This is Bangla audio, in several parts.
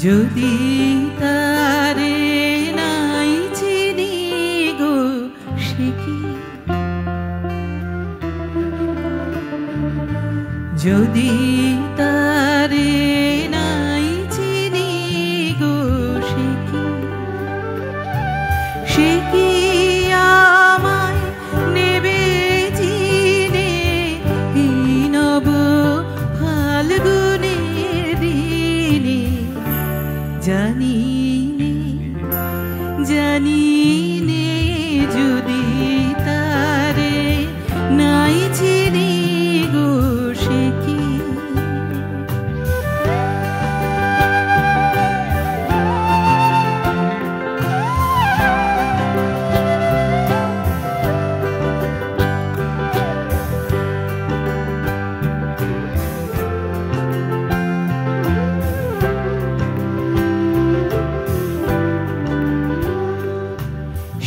যদি তারে নাই চিনি গো সে কি, যদি তারে নাই চিনি গো সে কি, সে কি আমায় নেবে চিনে এই নব ফাল্গুনের দিনে। জানি নে জানি নে যদি তারে নাই চিনি গো সে কি।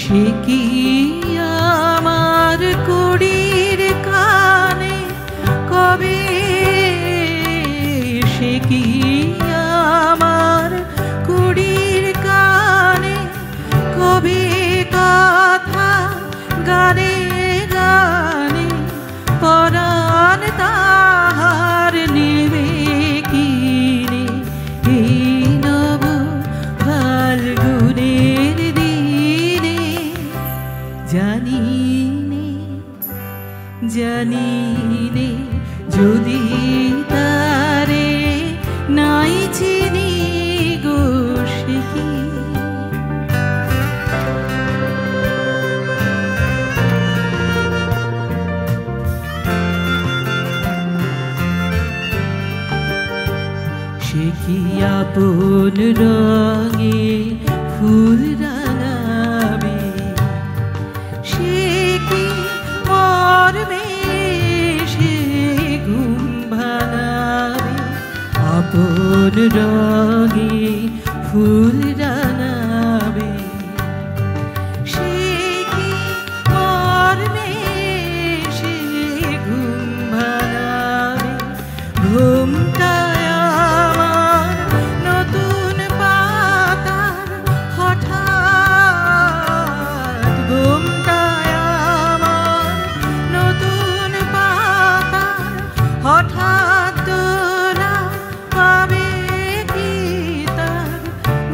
সে কি আমার কুড়ির কানে কবে, সে কি আমার কুড়ির কানে কবে কথা গানে গানে পরাণ তাহার নেবে কিনে এই নব ফাল্গুনের দিনে। জানি নে জানি নে যদি তারে নাই চিনি গো সে কি। সে কি আপন রঙে ফুল রাঙাবে, সে কি মরবে সে ঘুম ভাঙাবে। আপন রঙে ফুল রাঙাবে, সে কি মরবে সে ঘুম ভাঙাবে। ঘুমটা হঠাৎ তোরা পাবে কি তার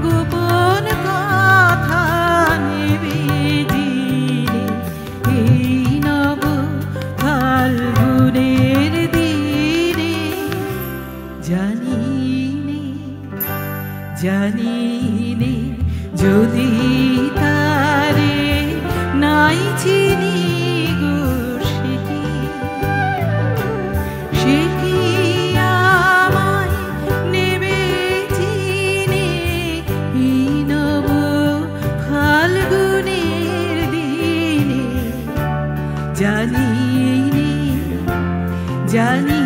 গোপন কথা নেবে দিনে এই নব ফাল্গুনের দিনে। জানি নে জানি নে যদি তারে নাই চিনি গো সে কি, সে কি আমায় নেবে চিনে এই নব ফাল্গুনের দিনে। জানি নে জানি